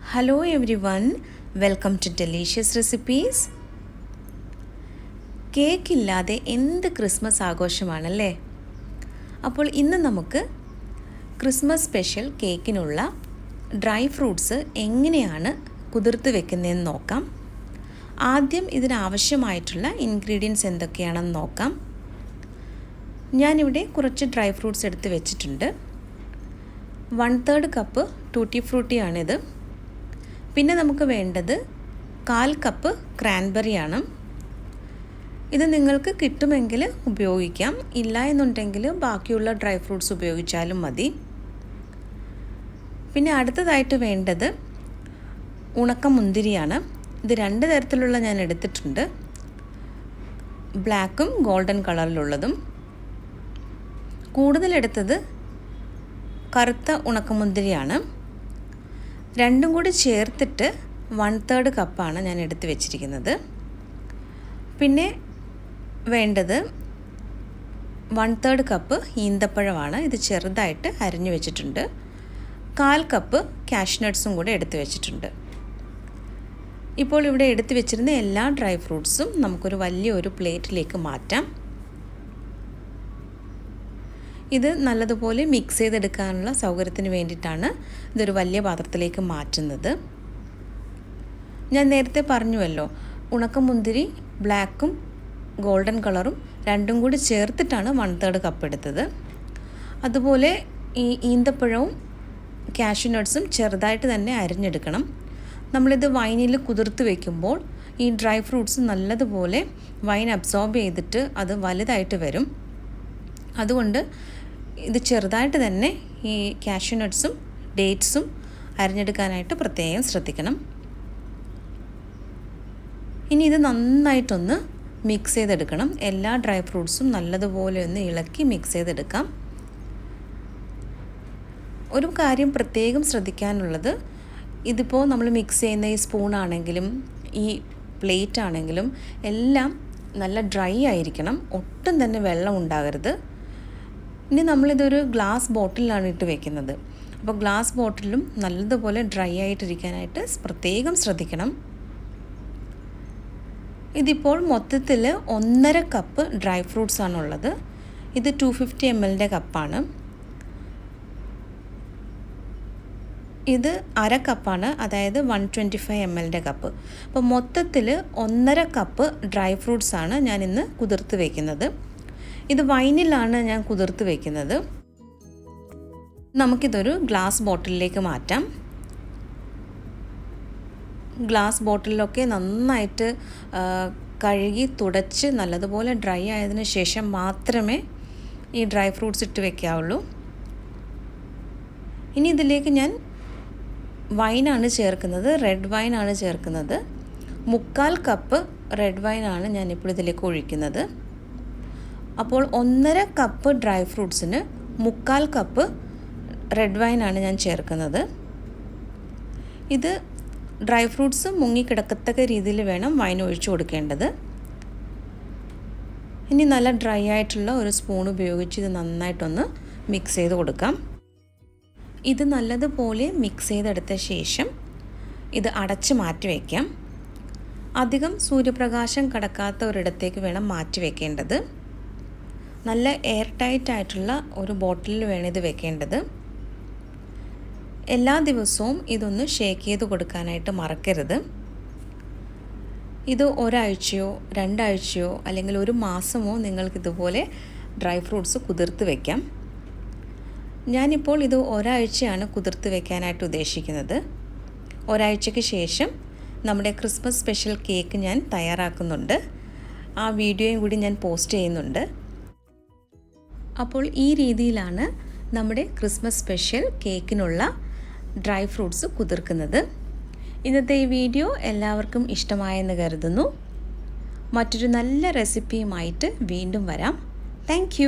Hello everyone, welcome to Delicious Recipes. Cake ഇല്ലാതെ എന്ത് Christmas ആഘോഷമാണല്ലേ? അപ്പോൾ ഇന്ന് നമുക്ക് ക്രിസ്മസ് സ്പെഷ്യൽ കേക്കിനുള്ള ഡ്രൈ ഫ്രൂട്ട്സ് എങ്ങനെയാണ് കുതിർത്ത് വെക്കുന്നതെന്ന് നോക്കാം. ആദ്യം ഇതിനാവശ്യമായിട്ടുള്ള ഇൻഗ്രീഡിയൻസ് എന്തൊക്കെയാണെന്ന് നോക്കാം. ഞാനിവിടെ കുറച്ച് ഡ്രൈ ഫ്രൂട്ട്സ് എടുത്ത് വെച്ചിട്ടുണ്ട്. 1/3 കപ്പ് ടൂട്ടി ഫ്രൂട്ടിയാണിത്. പിന്നെ നമുക്ക് വേണ്ടത് 1/4 കപ്പ് ക്രാൻബെറിയാണ്. ഇത് നിങ്ങൾക്ക് കിട്ടുമെങ്കിൽ ഉപയോഗിക്കാം, ഇല്ല എന്നുണ്ടെങ്കിൽ ബാക്കിയുള്ള ഡ്രൈ ഫ്രൂട്ട്സ് ഉപയോഗിച്ചാലും മതി. പിന്നെ അടുത്തതായിട്ട് വേണ്ടത് ഉണക്കമുന്തിരിയാണ്. ഇത് 2 തരത്തിലുള്ള ഞാൻ എടുത്തിട്ടുണ്ട്, ബ്ലാക്കും ഗോൾഡൻ കളറിലുള്ളതും. കൂടുതലെടുത്തത് കറുത്ത ഉണക്കമുന്തിരിയാണ്. രണ്ടും കൂടി ചേർത്തിട്ട് 1/3 കപ്പാണ് ഞാൻ എടുത്ത് വെച്ചിരിക്കുന്നത്. പിന്നെ വേണ്ടത് 1/3 കപ്പ് ഈന്തപ്പഴമാണ്. ഇത് ചെറുതായിട്ട് അരിഞ്ഞു വെച്ചിട്ടുണ്ട്. 1/4 കപ്പ് കാഷ്നട്ട്സും കൂടെ എടുത്ത് വെച്ചിട്ടുണ്ട്. ഇപ്പോൾ ഇവിടെ എടുത്ത് വെച്ചിരുന്ന എല്ലാ ഡ്രൈ ഫ്രൂട്ട്സും നമുക്കൊരു വലിയൊരു പ്ലേറ്റിലേക്ക് മാറ്റാം. ഇത് നല്ലതുപോലെ മിക്സ് ചെയ്തെടുക്കാനുള്ള സൗകര്യത്തിന് വേണ്ടിയിട്ടാണ് ഇതൊരു വലിയ പാത്രത്തിലേക്ക് മാറ്റുന്നത്. ഞാൻ നേരത്തെ പറഞ്ഞുവല്ലോ, ഉണക്കമുന്തിരി ബ്ലാക്കും ഗോൾഡൻ കളറും രണ്ടും കൂടി ചേർത്തിട്ടാണ് 1/3 കപ്പ് എടുത്തത്. അതുപോലെ ഈ ഈന്തപ്പഴവും കാഷ്യൂനട്ട്സും ചെറുതായിട്ട് തന്നെ അരിഞ്ഞെടുക്കണം. നമ്മളിത് വൈനിൽ കുതിർത്ത് വയ്ക്കുമ്പോൾ ഈ ഡ്രൈ ഫ്രൂട്ട്സ് നല്ലതുപോലെ വൈൻ അബ്സോർബ് ചെയ്തിട്ട് അത് വലുതായിട്ട് വരും. അതുകൊണ്ട് ഇത് ചെറുതായിട്ട് തന്നെ ഈ കാഷ്യൂനട്ട്സും ഡേറ്റ്സും അരിഞ്ഞെടുക്കാനായിട്ട് പ്രത്യേകം ശ്രദ്ധിക്കണം. ഇനി ഇത് നന്നായിട്ടൊന്ന് മിക്സ് ചെയ്തെടുക്കണം. എല്ലാ ഡ്രൈ ഫ്രൂട്ട്സും നല്ലതുപോലെ ഒന്ന് ഇളക്കി മിക്സ് ചെയ്തെടുക്കാം. ഒരു കാര്യം പ്രത്യേകം ശ്രദ്ധിക്കാനുള്ളത്, ഇതിപ്പോൾ നമ്മൾ മിക്സ് ചെയ്യുന്ന ഈ സ്പൂണാണെങ്കിലും ഈ പ്ലേറ്റ് ആണെങ്കിലും എല്ലാം നല്ല ഡ്രൈ ആയിരിക്കണം, ഒട്ടും തന്നെ വെള്ളം ഉണ്ടാകരുത്. ഇനി നമ്മളിതൊരു ഗ്ലാസ് ബോട്ടിലാണ് ഇട്ട് വെക്കുന്നത്. അപ്പോൾ ഗ്ലാസ് ബോട്ടിലും നല്ലതുപോലെ ഡ്രൈ ആയിട്ടിരിക്കാനായിട്ട് പ്രത്യേകം ശ്രദ്ധിക്കണം. ഇതിപ്പോൾ മൊത്തത്തിൽ 1.5 കപ്പ് ഡ്രൈ ഫ്രൂട്ട്സ് ആണുള്ളത്. ഇത് 250 ml കപ്പാണ്. ഇത് 1/2 കപ്പാണ്, അതായത് 125 ml കപ്പ്. അപ്പോൾ മൊത്തത്തിൽ 1.5 കപ്പ് ഡ്രൈ ഫ്രൂട്ട്സ് ആണ് ഞാൻ ഇന്ന് കുതിർത്ത് വയ്ക്കുന്നത്. ഇത് വൈനിലാണ് ഞാൻ കുതിർത്ത് വയ്ക്കുന്നത്. നമുക്കിതൊരു ഗ്ലാസ് ബോട്ടിലിലേക്ക് മാറ്റാം. ഗ്ലാസ് ബോട്ടിലൊക്കെ നന്നായിട്ട് കഴുകി തുടച്ച് നല്ലതുപോലെ ഡ്രൈ ആയതിനു ശേഷം മാത്രമേ ഈ ഡ്രൈ ഫ്രൂട്ട്സ് ഇട്ട് വയ്ക്കാവുള്ളൂ. ഇനി ഇതിലേക്ക് ഞാൻ വൈനാണ് ചേർക്കുന്നത്, റെഡ് വൈനാണ് ചേർക്കുന്നത്. 1/4 കപ്പ് റെഡ് വൈനാണ് ഞാനിപ്പോൾ ഇതിലേക്ക് ഒഴിക്കുന്നത്. അപ്പോൾ 1.5 കപ്പ് ഡ്രൈ ഫ്രൂട്ട്സിന് 1/4 കപ്പ് റെഡ് വൈനാണ് ഞാൻ ചേർക്കുന്നത്. ഇത് ഡ്രൈ ഫ്രൂട്ട്സ് മുങ്ങിക്കിടക്കത്തക്ക രീതിയിൽ വേണം വൈൻ ഒഴിച്ചു കൊടുക്കേണ്ടത്. ഇനി നല്ല ഡ്രൈ ആയിട്ടുള്ള ഒരു സ്പൂൺ ഉപയോഗിച്ച് ഇത് നന്നായിട്ടൊന്ന് മിക്സ് ചെയ്ത് കൊടുക്കാം. ഇത് നല്ലതുപോലെ മിക്സ് ചെയ്തെടുത്ത ശേഷം ഇത് അടച്ച് മാറ്റി വയ്ക്കാം. അധികം സൂര്യപ്രകാശം കടക്കാത്ത ഒരിടത്തേക്ക് വേണം മാറ്റി വയ്ക്കേണ്ടത്. നല്ല എയർ ടൈറ്റ് ആയിട്ടുള്ള ഒരു ബോട്ടിലിൽ വേണം ഇത് വെക്കേണ്ടത്. എല്ലാ ദിവസവും ഇതൊന്ന് ഷേക്ക് ചെയ്ത് കൊടുക്കാനായിട്ട് മറക്കരുത്. ഇത് ഒരാഴ്ചയോ 2 ആഴ്ചയോ അല്ലെങ്കിൽ 1 മാസമോ നിങ്ങൾക്കിതുപോലെ ഡ്രൈ ഫ്രൂട്ട്സ് കുതിർത്ത് വയ്ക്കാം. ഞാനിപ്പോൾ ഇത് ഒരാഴ്ചയാണ് കുതിർത്ത് വയ്ക്കാനായിട്ട് ഉദ്ദേശിക്കുന്നത്. ഒരാഴ്ചയ്ക്ക് ശേഷം നമ്മുടെ ക്രിസ്മസ് സ്പെഷ്യൽ കേക്ക് ഞാൻ തയ്യാറാക്കുന്നുണ്ട്. ആ വീഡിയോയും കൂടി ഞാൻ പോസ്റ്റ് ചെയ്യുന്നുണ്ട്. അപ്പോൾ ഈ രീതിയിലാണ് നമ്മുടെ ക്രിസ്മസ് സ്പെഷ്യൽ കേക്കിനുള്ള ഡ്രൈ ഫ്രൂട്ട്സ് കുതിർക്കുന്നത്. ഇന്നത്തെ ഈ വീഡിയോ എല്ലാവർക്കും ഇഷ്ടമായെന്ന് കരുതുന്നു. മറ്റൊരു നല്ല റെസിപ്പിയുമായിട്ട് വീണ്ടും വരാം. താങ്ക്